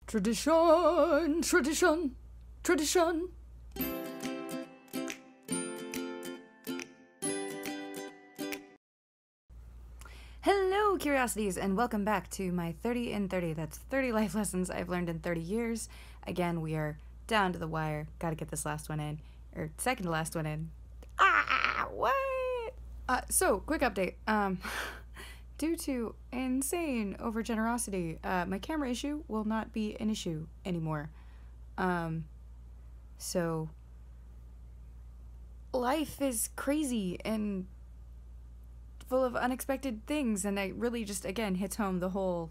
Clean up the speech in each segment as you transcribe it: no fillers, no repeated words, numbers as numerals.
Tradition, tradition, tradition. Hello, curiosities, and welcome back to my 30 in 30. That's 30 life lessons I've learned in 30 years. Again, we are down to the wire. Gotta get this last one in, or second to last one in. What? So, quick update. Due to insane overgenerosity, my camera issue will not be an issue anymore. So, life is crazy and full of unexpected things, and it really just, again, hits home the whole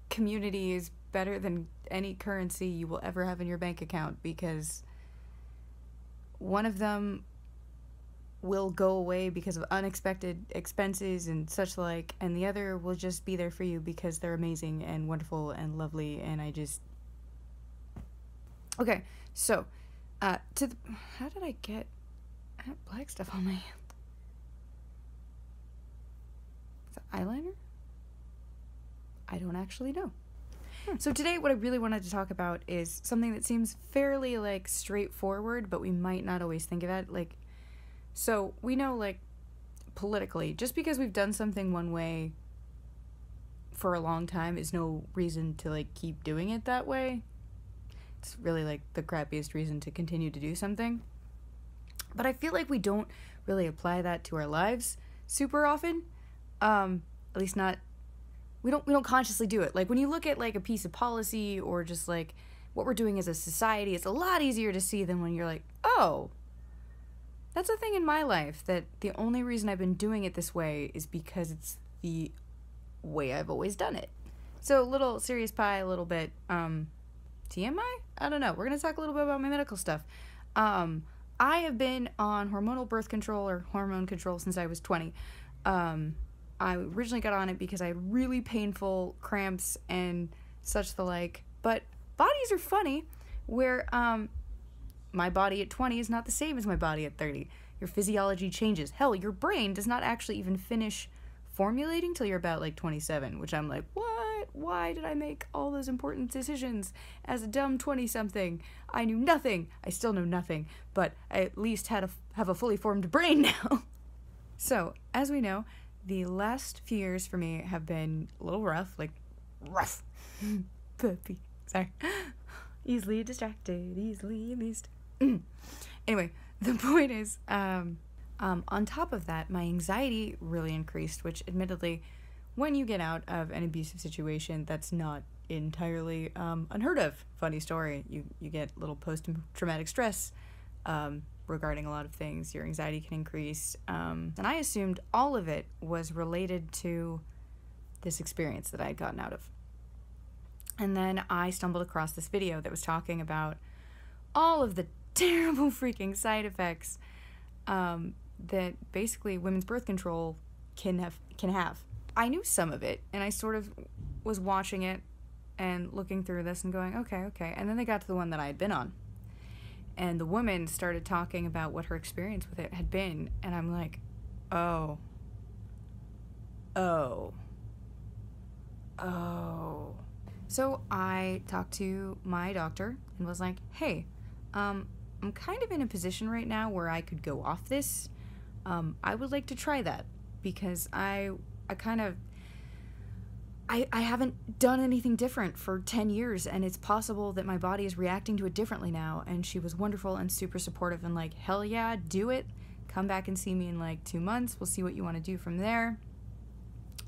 community is better than any currency you will ever have in your bank account, because one of them will go away because of unexpected expenses and such like, and the other will just be there for you because they're amazing and wonderful and lovely, and I just... Okay, so, how did I get black stuff on my... Is that eyeliner? I don't actually know. So today what I really wanted to talk about is something that seems fairly, like, straightforward, but we might not always think of it, like... So, we know, like, politically, just because we've done something one way for a long time is no reason to, like, keep doing it that way. It's really, like, the crappiest reason to continue to do something. But I feel like we don't really apply that to our lives super often. At least not... We don't consciously do it. Like, when you look at, like, a piece of policy or just, like, what we're doing as a society, it's a lot easier to see than when you're like, oh... That's a thing in my life, that the only reason I've been doing it this way is because it's the way I've always done it. So, little serious pie, a little bit, TMI? I don't know. We're going to talk a little bit about my medical stuff. I have been on hormonal birth control or hormone control since I was 20. I originally got on it because I had really painful cramps and such the like. But bodies are funny, where, my body at 20 is not the same as my body at 30. Your physiology changes. Hell, your brain does not actually even finish formulating till you're about, like, 27, which I'm like, what? Why did I make all those important decisions as a dumb 20-something? I knew nothing. I still know nothing, but I at least have a fully formed brain now. So, as we know, the last few years for me have been a little rough, like, rough. Puppy. Sorry. Easily distracted, easily amused. Anyway, the point is, on top of that, my anxiety really increased, which admittedly, when you get out of an abusive situation, that's not entirely unheard of. Funny story, you get little post-traumatic stress regarding a lot of things. Your anxiety can increase, and I assumed all of it was related to this experience that I had gotten out of. And then I stumbled across this video that was talking about all of the terrible freaking side effects that basically women's birth control can have. I knew some of it, and I sort of was watching it and looking through this and going, okay. And then they got to the one that I had been on. And the woman started talking about what her experience with it had been, and I'm like, oh. So I talked to my doctor and was like, hey, I'm kind of in a position right now where I could go off this. I would like to try that because I haven't done anything different for 10 years, and it's possible that my body is reacting to it differently now. And she was wonderful and super supportive and like, hell yeah, do it. Come back and see me in like 2 months. We'll see what you want to do from there.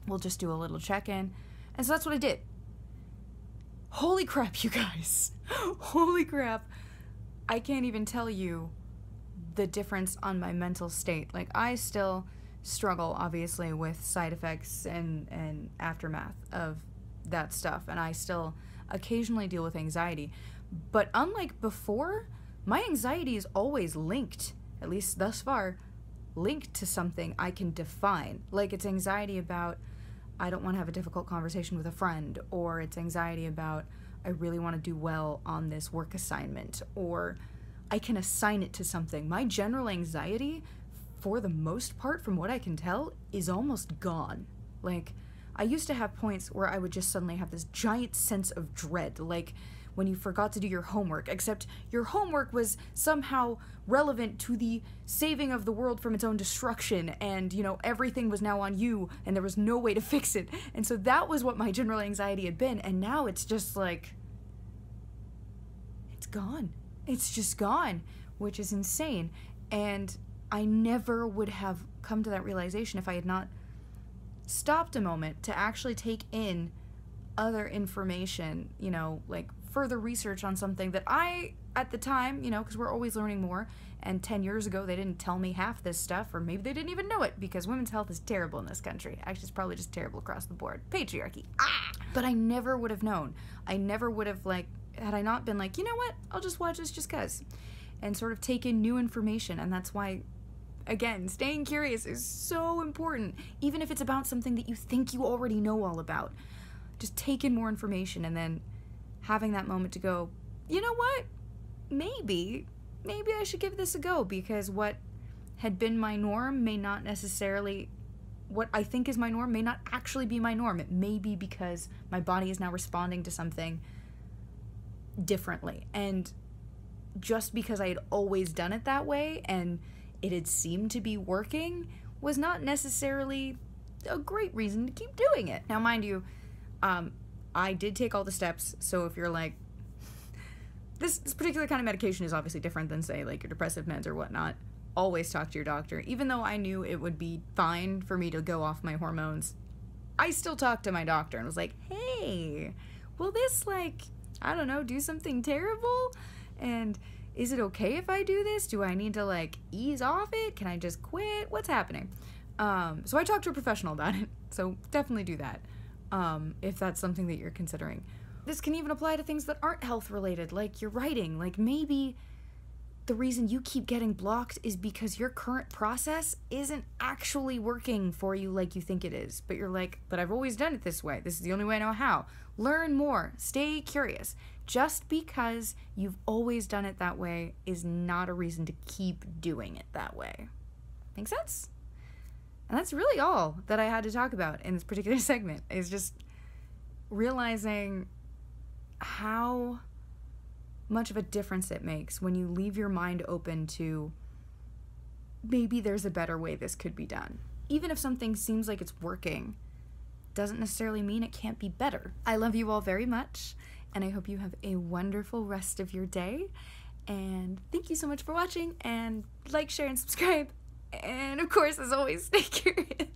We'll just do a little check-in. And so that's what I did. Holy crap, you guys. Holy crap. I can't even tell you the difference on my mental state. Like, I still struggle, obviously, with side effects and aftermath of that stuff, and I still occasionally deal with anxiety. But unlike before, my anxiety is always linked, at least thus far, linked to something I can define. Like, it's anxiety about, I don't want to have a difficult conversation with a friend, or it's anxiety about, I really want to do well on this work assignment, or I can assign it to something. My general anxiety, for the most part, from what I can tell, is almost gone. Like, I used to have points where I would just suddenly have this giant sense of dread, like when you forgot to do your homework, except your homework was somehow relevant to the saving of the world from its own destruction, and, you know, everything was now on you, and there was no way to fix it. And so that was what my general anxiety had been, and now it's just like, it's gone. It's just gone, which is insane. And I never would have come to that realization if I had not stopped a moment to actually take in other information, you know, like further research on something that I, at the time, you know, because we're always learning more, and 10 years ago they didn't tell me half this stuff, or maybe they didn't even know it, because women's health is terrible in this country. Actually, it's probably just terrible across the board. Patriarchy. Ah! But I never would have known. I never would have, like, had I not been like, you know what, I'll just watch this just 'cause, and sort of take in new information. And that's why, again, staying curious is so important, even if it's about something that you think you already know all about. Just take in more information, and then having that moment to go, you know what, maybe I should give this a go, because what had been my norm may not necessarily, what I think is my norm may not actually be my norm. It may be because my body is now responding to something differently. And just because I had always done it that way and it had seemed to be working was not necessarily a great reason to keep doing it. Now, mind you, I did take all the steps, so if you're like, this particular kind of medication is obviously different than, say, like your depressive meds or whatnot, always talk to your doctor. Even though I knew it would be fine for me to go off my hormones, I still talked to my doctor and was like, hey, will this, like, I don't know, do something terrible? And is it okay if I do this? Do I need to, like, ease off it? Can I just quit? What's happening? So I talked to a professional about it, so definitely do that, if that's something that you're considering. This can even apply to things that aren't health related, like your writing. Like, maybe the reason you keep getting blocked is because your current process isn't actually working for you like you think it is. But you're like, but I've always done it this way. This is the only way I know how. Learn more. Stay curious. Just because you've always done it that way is not a reason to keep doing it that way. Make sense? And that's really all that I had to talk about in this particular segment, is just realizing how much of a difference it makes when you leave your mind open to, maybe there's a better way this could be done. Even if something seems like it's working, doesn't necessarily mean it can't be better. I love you all very much, and I hope you have a wonderful rest of your day. And thank you so much for watching, and like, share, and subscribe. And of course, as always, stay curious.